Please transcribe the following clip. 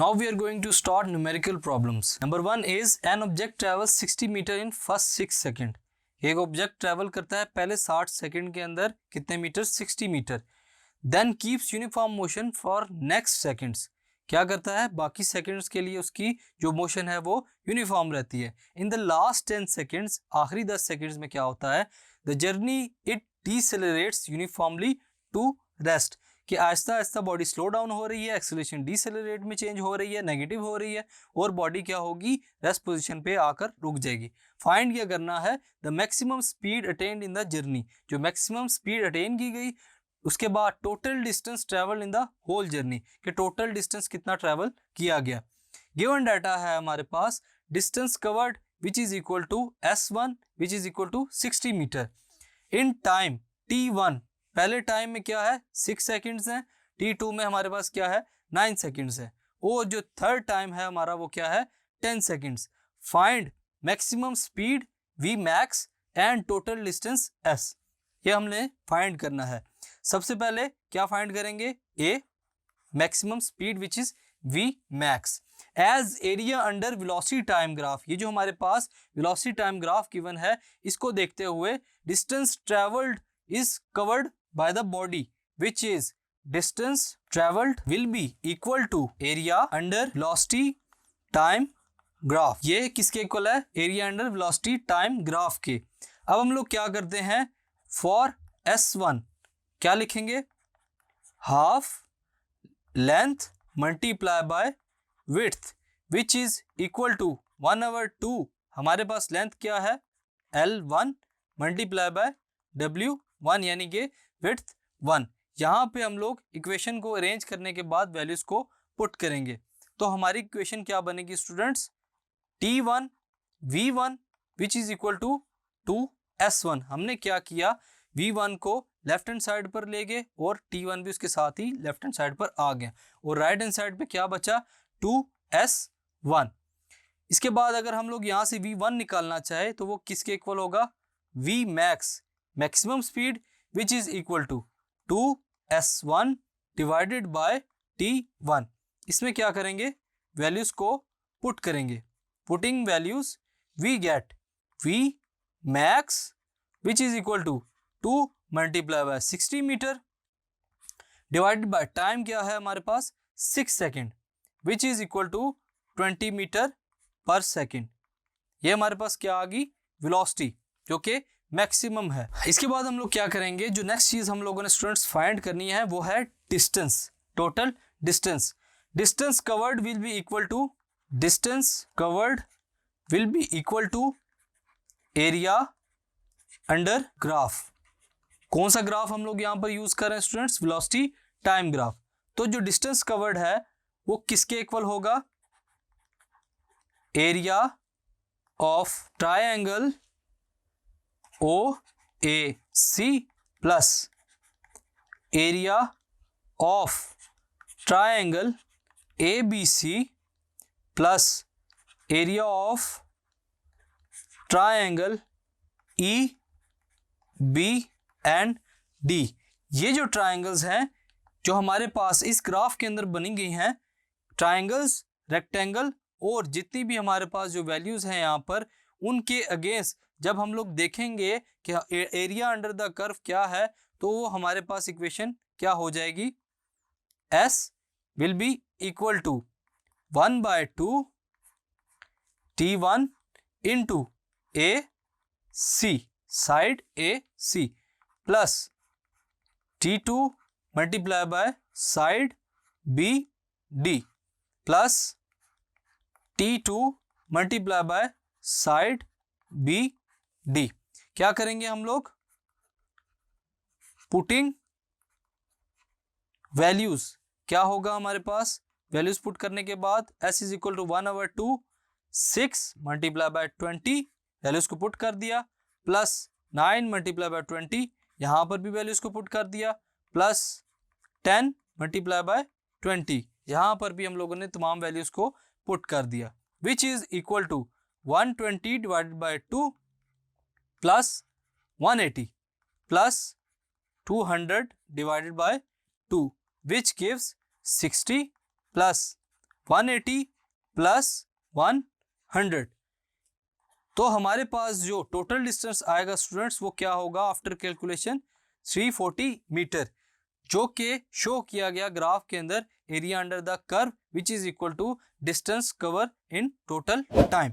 Now we are going to start numerical problems. Number 1 is an object travels 60 meter in first 6 second. एक object travel करता है पहले 60 second के अंदर कितने metre? 60 metre. Then keeps uniform motion for next seconds. क्या करता है? बाकी सेकंड्स के लिए उसकी जो मोशन है वो यूनिफॉर्म रहती है. इन द लास्ट 10 सेकंड्स, आखिरी 10 सेकंड्स में क्या होता है? The journey it decelerates uniformly to rest. कि आहिस्ता आहिस्ता बॉडी स्लो डाउन हो रही है, एक्सेलरेशन डिसेलरेट में चेंज हो रही है, नेगेटिव हो रही है और बॉडी क्या होगी? रेस्ट पोजीशन पे आकर रुक जाएगी. फाइंड क्या करना है? The maximum speed attained in the journey. जो मैक्सिमम स्पीड अटेन की गई, उसके बाद total distance travel in the whole journey, कि टोटल डिस्टेंस कितना ट्रेवल किया गया. गिवन डाटा है हमारे पास distance covered which is equal to S1 which is equal to 60 metre in time T1. पहले टाइम में क्या है? 6 सेकंड्स हैं. T2 में हमारे पास क्या है? 9 सेकंड्स है. और जो थर्ड टाइम है हमारा वो क्या है? 10 seconds. Find maximum speed V max and total distance S. ये हमने फाइंड करना है. सबसे पहले क्या फाइंड करेंगे? A maximum speed which is V max as area under velocity time graph. ये जो हमारे पास वेलोसिटी टाइम ग्राफ गिवन है, इसको देखते हुए distance travelled is covered by the body which is distance traveled will be equal to area under velocity time graph. ये किसके इक्वल है? Area under velocity time graph के. अब हम लोग क्या करते हैं? फॉर S1 क्या लिखेंगे? Half length multiply by width which is equal to 1/2. हमारे पास लेंथ क्या है? L1 मल्टीप्लाई बाय W1 यानी कि विड्थ 1. यहाँ पे हम लोग इक्वेशन को अरेंज करने के बाद वैल्यूज को पुट करेंगे. तो हमारी इक्वेशन क्या बनेगी students? T1 V1 which is equal to 2S1. हमने क्या किया? V1 को लेफ्ट हैंड साइड पर ले गए और T1 भी उसके साथ ही लेफ्ट हैंड साइड पर आ गया और राइट हैंड साइड पे क्या बचा? 2S1. इसके बाद अगर हम लोग यहाँ से V1 निकालना चाहे तो वो किसके इक्वल होगा? V max maximum speed which is equal to 2S1 divided by T1. इसमें क्या करेंगे? वैल्यूज को पुट करेंगे. Putting values we get V max which is equal to 2 multiply by 60 metre divided by time क्या है हमारे पास? 6 second which is equal to 20 metre per second. ये हमारे पास क्या आ गई? वेलोसिटी जो कि मैक्सिमम है. इसके बाद हम लोग क्या करेंगे? जो नेक्स्ट चीज हम लोगों ने स्टूडेंट्स फाइंड करनी है वो है distance, total distance. Distance covered will be equal to area under graph. कौन सा ग्राफ हम लोग यहाँ पर यूज कर रहे हैं स्टूडेंट्स? Velocity time graph. तो जो डिस्टेंस कवर्ड है वो किसके इक्वल होगा? Area of triangle OAC plus area of triangle ABC plus area of triangle EB and D. ये जो ट्रायंगल्स हैं जो हमारे पास इस ग्राफ के अंदर बनी गई हैं, ट्रायंगल्स, रेक्टेंगल और जितनी भी हमारे पास जो वैल्यूज हैं यहाँ पर, उनके अगेंस्ट जब हम लोग देखेंगे कि एरिया अंडर द कर्व क्या है, तो वो हमारे पास इक्वेशन क्या हो जाएगी? S will be equal to 1/2 T1 into AC side AC plus T2 multiply by side BD plus T2 multiply by side BD. क्या करेंगे हम लोग? Putting values. क्या होगा हमारे पास? वैल्यूज पुट करने के बाद S is equal to 1/2 6 multiply by 20, values को पुट कर दिया, प्लस 9 मल्टीप्लाई बाय 20, यहां पर भी वैल्यूज को पुट कर दिया, प्लस 10 मल्टीप्लाई बाय 20, यहां पर भी हम लोगों ने तमाम वैल्यूज को पुट कर दिया, which is equal to 120 divided by 2 plus 180 plus 200 divided by 2 which gives 60 plus 180 plus 100, तो हमारे पास जो टोटल डिस्टेंस आएगा स्टूडेंट्स वो क्या होगा आफ्टर कैलकुलेशन 340 मीटर, जो कि शो किया गया ग्राफ के अंदर area under the curve which is equal to distance cover in total time.